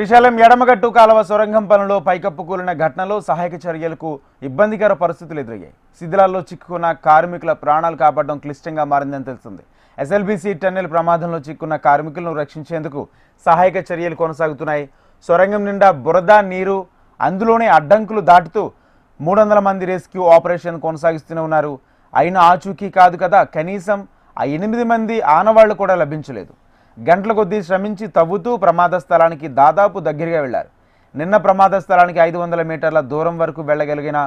శ్రీశైలం ఎడమగట్టు కాలువ సొరంగం పనులో పైకప్పు కూలిన ఘటనలో సహాయక చర్యలకు ఇబ్బందికర పరిస్థితులు ఎదురయ్యాయి. శిథిలాల్లో చిక్కుకున్న కార్మికుల ప్రాణాలు కాపాడడం క్లిష్టంగా మారిందని తెలుస్తుంది. ఎస్ఎల్బీసీ టన్నెల్ ప్రమాదంలో చిక్కున్న కార్మికులను రక్షించేందుకు సహాయక చర్యలు కొనసాగుతున్నాయి. సొరంగం నిండా బురద నీరు, అందులోనే అడ్డంకులు దాటుతూ 300 మంది రెస్క్యూ ఆపరేషన్ కొనసాగిస్తూనే ఉన్నారు. అయినా ఆచూకీ కాదు కదా, కనీసం ఆ 8 మంది ఆనవాళ్లు కూడా లభించలేదు. గంటల కొద్దీ శ్రమించి తవ్వుతూ ప్రమాద స్థలానికి దాదాపు దగ్గరగా వెళ్లారు. నిన్న ప్రమాద స్థలానికి 500 మీటర్ల దూరం వరకు వెళ్ళగలిగిన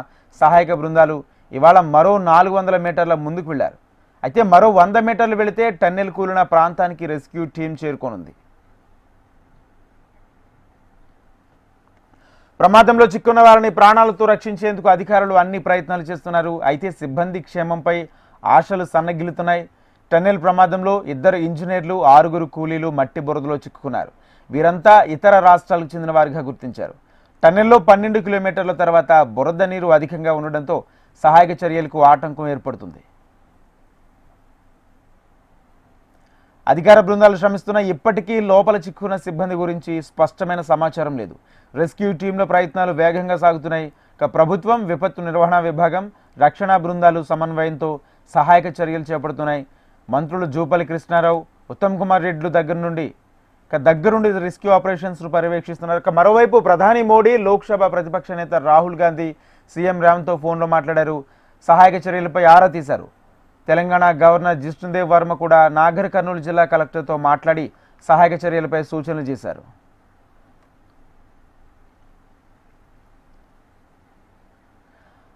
సహాయక బృందాలు ఇవాళ మరో 400 మీటర్ల ముందుకు వెళ్లారు. అయితే మరో 100 మీటర్లు వెళితే టన్నెల్ కూలిన ప్రాంతానికి రెస్క్యూ టీం చేరుకోనుంది. ప్రమాదంలో చిక్కున్న వారిని ప్రాణాలతో రక్షించేందుకు అధికారులు అన్ని ప్రయత్నాలు చేస్తున్నారు. అయితే సిబ్బంది క్షేమంపై ఆశలు సన్నగిల్లుతున్నాయి. టన్నెల్ ప్రమాదంలో 2 ఇంజనీర్లు, 6 కూలీలు మట్టి బురదలో చిక్కుకున్నారు. వీరంతా ఇతర రాష్ట్రాలకు చెందిన వారిగా గుర్తించారు. టన్నెల్లో 12 కిలోమీటర్ల తర్వాత బురద నీరు అధికంగా ఉండడంతో సహాయక చర్యలకు ఆటంకం ఏర్పడుతుంది. అధికార బృందాలు శ్రమిస్తున్న ఇప్పటికీ లోపల చిక్కున్న సిబ్బంది గురించి స్పష్టమైన సమాచారం లేదు. రెస్క్యూ టీంల ప్రయత్నాలు వేగంగా సాగుతున్నాయి. ప్రభుత్వం, విపత్తు నిర్వహణ విభాగం, రక్షణ బృందాలు సమన్వయంతో సహాయక చర్యలు చేపడుతున్నాయి. మంత్రులు జూపల్లి కృష్ణారావు, ఉత్తమ్ కుమార్ రెడ్డి దగ్గరుండి రెస్క్యూ ఆపరేషన్స్ను పర్యవేక్షిస్తున్నారు. మరోవైపు ప్రధాని మోడీ, లోక్సభ ప్రతిపక్ష నేత రాహుల్ గాంధీ సీఎం రేవంత్తో ఫోన్లో మాట్లాడారు. సహాయక చర్యలపై ఆరా తీశారు. తెలంగాణ గవర్నర్ జిష్ణుదేవ్ వర్మ కూడా నాగర్ కర్నూలు జిల్లా కలెక్టర్తో మాట్లాడి సహాయక చర్యలపై సూచనలు చేశారు.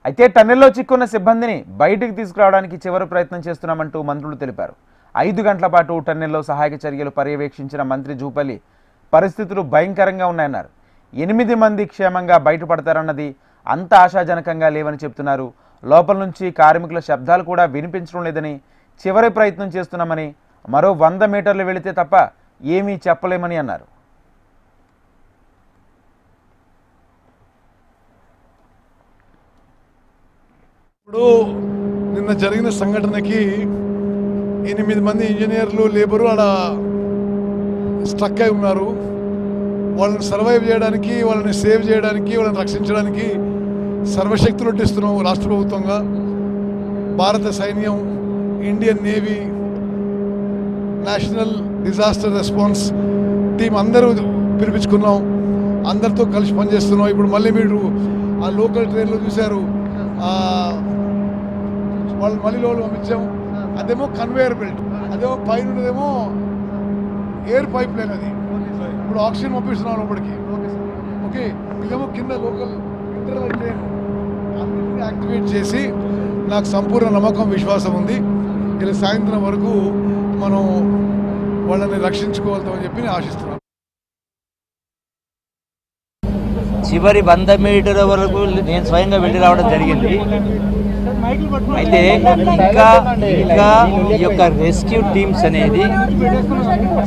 అయితే టన్నెల్లో చిక్కున్న సిబ్బందిని బయటికి తీసుకురావడానికి చివరి ప్రయత్నం చేస్తున్నామంటూ మంత్రులు తెలిపారు. 5 గంటల పాటు టన్నెల్లో సహాయక చర్యలు పర్యవేక్షించిన మంత్రి జూపల్లి పరిస్థితులు భయంకరంగా ఉన్నాయన్నారు. 8 మంది క్షేమంగా బయటపడతారన్నది అంత ఆశాజనకంగా లేవని చెప్తున్నారు. లోపల నుంచి కార్మికుల శబ్దాలు కూడా వినిపించడం లేదని, చివరి ప్రయత్నం చేస్తున్నామని, మరో 100 మీటర్లు వెళితే తప్ప ఏమీ చెప్పలేమని అన్నారు. ఇప్పుడు నిన్న జరిగిన సంఘటనకి 8 మంది ఇంజనీర్లు, లేబరు ఆడ స్ట్రక్ అయి ఉన్నారు. వాళ్ళని సర్వైవ్ చేయడానికి, వాళ్ళని సేవ్ చేయడానికి, వాళ్ళని రక్షించడానికి సర్వశక్తులు ఒడ్డిస్తున్నాం. రాష్ట్ర ప్రభుత్వంగా భారత సైన్యం, Indian navy, national disaster response team అందరూ పిలిపించుకున్నాం. అందరితో కలిసి పనిచేస్తున్నాం. ఇప్పుడు మళ్ళీ మీరు ఆ లోకల్ ట్రైన్లో చూశారు, వాళ్ళు మళ్ళీ లోపల పంపించాము. అదేమో కన్వేయర్ బెల్ట్, అదేమో పైన ఎయిర్ పైప్ లైన్. అది ఇప్పుడు ఆక్సిజన్ పంపిస్తున్నాం లోపలికి. ఓకే, ఇదేమో కింద లోకల్ ఇంటర్నల్ ట్రైన్. అన్నింటినీ యాక్టివేట్ చేసి నాకు సంపూర్ణ నమ్మకం, విశ్వాసం ఉంది. ఇలా సాయంత్రం వరకు మనం వాళ్ళని రక్షించుకోగలుగుతామని చెప్పి నేను ఆశిస్తున్నాను. చివరి 100 మీటర్ల వరకు నేను స్వయంగా వెళ్ళి రావడం జరిగింది. అయితే ఇంకా ఈ యొక్క రెస్క్యూ టీమ్స్ అనేది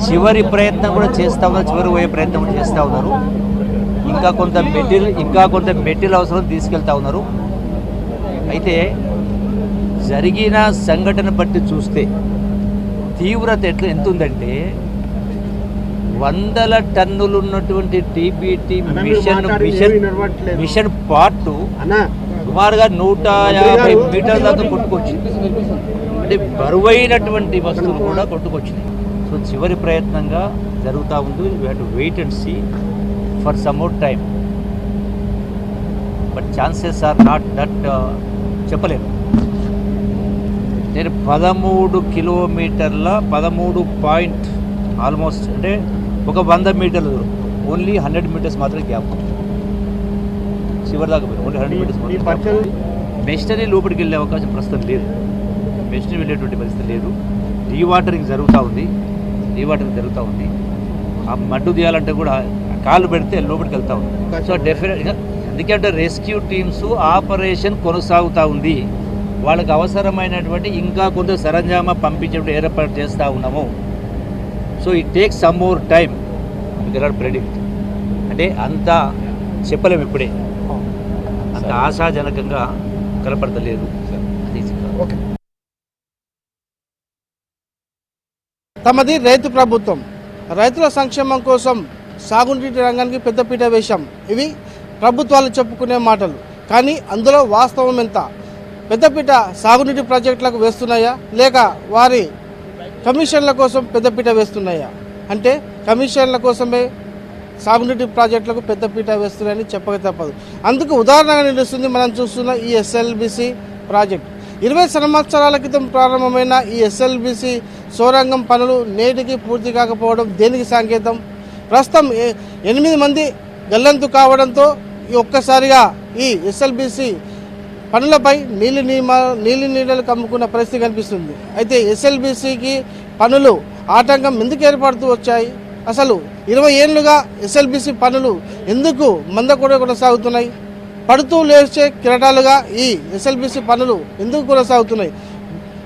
చివరి ప్రయత్నం కూడా చేస్తూ ఉన్నారు, చివరి పోయే ప్రయత్నం కూడా చేస్తూ ఉన్నారు. ఇంకా కొంత మెటీరియల్ అవసరం తీసుకెళ్తా ఉన్నారు. అయితే జరిగిన సంఘటన బట్టి చూస్తే తీవ్రత ఎంత ఉందంటే, 100 టన్నులు ఉన్నటువంటి టీబీటీ మిషన్ పార్ట్ సుమారుగా 150 మీటర్ల దాకా కొట్టుకొచ్చింది. అంటే బరువైనటువంటి వస్తువులు కూడా కొట్టుకొచ్చినాయి. సో చివరి ప్రయత్నంగా జరుగుతూ ఉంది. We have to wait and see for some more time, but chances are not that చెప్పలేను. నేను 13 కిలోమీటర్ల 13 పాయింట్ ఆల్మోస్ట్, అంటే ఒక 100 మీటర్ల దూరం, ఓన్లీ 100 మీటర్స్ మాత్రమే గ్యాప్. చివరి దాకా ఓన్లీ 100 మీటర్స్ మాత్రం. మెషినరీ లోపలికి వెళ్ళే అవకాశం ప్రస్తుతం లేదు. మెషినరీ వెళ్ళేటువంటి పరిస్థితి లేదు. డీవాటరింగ్ జరుగుతూ ఉంది. ఆ మడ్డు తీయాలంటే కూడా కాళ్ళు పెడితే లోపలికి వెళ్తూ ఉంది. సో డెఫినెట్గా ఎందుకంటే రెస్క్యూ టీమ్స్ ఆపరేషన్ కొనసాగుతూ ఉంది. వాళ్ళకి అవసరమైనటువంటి ఇంకా కొంత సరంజామా పంపించే ఏర్పాటు చేస్తూ ఉన్నాము. So it takes some more time, you cannot predict. అంటే అంతా చెప్పలేము, ఇప్పుడే అంత ఆశాజనకంగా కనపడతలేదు. తమది రైతు ప్రభుత్వం. రైతుల సంక్షేమం కోసం సాగునీటి రంగానికి పెద్దపీట వేశాం. ఇవి ప్రభుత్వాలు చెప్పుకునే మాటలు, కానీ అందులో వాస్తవం ఎంత? పెద్దపీట సాగునీటి ప్రాజెక్టులకు వేస్తున్నాయా, లేక వారి కమిషన్ల కోసం పెద్దపీట వేస్తున్నాయా? అంటే కమిషన్ల కోసమే సాగునీటి ప్రాజెక్టులకు పెద్దపీట వేస్తున్నాయని చెప్పక తప్పదు. అందుకు ఉదాహరణగా నిలుస్తుంది మనం చూస్తున్న ఈ ఎస్ఎల్బిసి ప్రాజెక్ట్. 20 సంవత్సరాల క్రితం ప్రారంభమైన ఈ ఎస్ఎల్బిసి సొరంగం పనులు నేటికి పూర్తి కాకపోవడం దేనికి సంకేతం? ప్రస్తుతం 8 మంది గల్లంతు కావడంతో ఒక్కసారిగా ఈ ఎస్ఎల్బిసి పనులపై నీళ్ళు కమ్ముకున్న పరిస్థితి కనిపిస్తుంది. అయితే ఎస్ఎల్బిసికి పనులు ఆటంకం ఎందుకు ఏర్పడుతూ వచ్చాయి? అసలు 20 ఏళ్లుగా ఎస్ఎల్బిసి పనులు ఎందుకు మందకొడిగా కొనసాగుతున్నాయి? పడుతూ లేచే కిరటాలుగా ఈ ఎస్ఎల్బిసి పనులు ఎందుకు కొనసాగుతున్నాయి?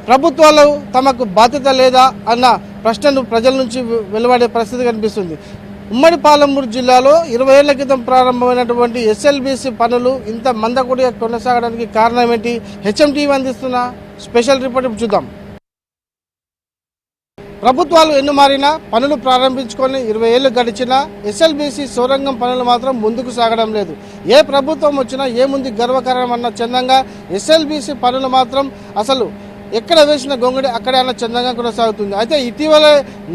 ప్రభుత్వాలు తమకు బాధ్యత లేదా అన్న ప్రశ్నలు ప్రజల నుంచి వెలువడే పరిస్థితి కనిపిస్తుంది. ఉమ్మడి పాలమూరు జిల్లాలో 20 ఏళ్ల క్రితం ప్రారంభమైనటువంటి ఎస్ఎల్బిసి పనులు ఇంత మందకొడిగా కొనసాగడానికి కారణం ఏంటి? హెచ్ఎంటీవీ అందిస్తున్న స్పెషల్ రిపోర్ట్ చూద్దాం. ప్రభుత్వాలు ఎన్ని మారినా పనులు ప్రారంభించుకొని 20 ఏళ్లు గడిచినా ఎస్ఎల్బిసి సొరంగం పనులు మాత్రం ముందుకు సాగడం లేదు. ఏ ప్రభుత్వం వచ్చినా ఏముంది గర్వకారణం అన్న చందంగా ఎస్ఎల్బిసి పనులు మాత్రం అసలు ఎక్కడ వేసిన గొంగడి అక్కడే అన్న చందంగా కొనసాగుతుంది. అయితే ఇటీవల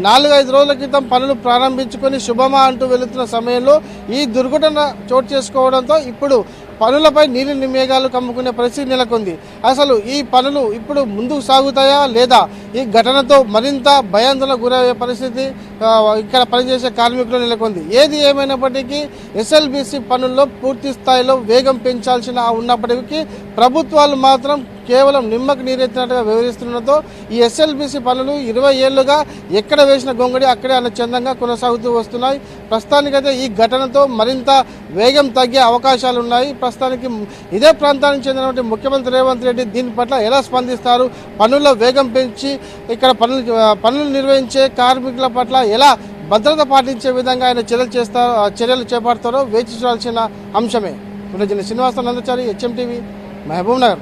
4-5 రోజుల క్రితం పనులు ప్రారంభించుకొని శుభమా అంటూ వెళుతున్న సమయంలో ఈ దుర్ఘటన చోటు చేసుకోవడంతో ఇప్పుడు పనులపై నీలి మేఘాలు కమ్ముకునే పరిస్థితి నెలకొంది. అసలు ఈ పనులు ఇప్పుడు ముందుకు సాగుతాయా లేదా? ఈ ఘటనతో మరింత భయాందోళనకు గురయ్యే పరిస్థితి ఇక్కడ పనిచేసే కార్మికులు నెలకొంది. ఏది ఏమైనప్పటికీ ఎస్ఎల్బిసి పనుల్లో పూర్తి స్థాయిలో వేగం పెంచాల్సిన ఉన్నప్పటికీ ప్రభుత్వాలు మాత్రం కేవలం నిమ్మకు నీరెత్తినట్టుగా వివరిస్తుండటంతో ఈ ఎస్ఎల్బిసి పనులు 20 ఏళ్లుగా ఎక్కడ వేసిన గొంగడి అక్కడే అన్న చందంగా కొనసాగుతూ వస్తున్నాయి. ప్రస్తుతానికైతే ఈ ఘటనతో మరింత వేగం తగ్గే అవకాశాలు ఉన్నాయి. ప్రస్తుతానికి ఇదే ప్రాంతానికి చెందినటువంటి ముఖ్యమంత్రి రేవంత్ రెడ్డి దీని పట్ల ఎలా స్పందిస్తారు, పనుల్లో వేగం పెంచి ఇక్కడ పనులు నిర్వహించే కార్మికుల పట్ల ఎలా భద్రత పాటించే విధంగా ఆయన చర్యలు చేపడతారో వేచి చూడాల్సిన అంశమే. శ్రీనివాస నందచారి, హెచ్ఎంటీవీ, మహబూబ్ నగర్.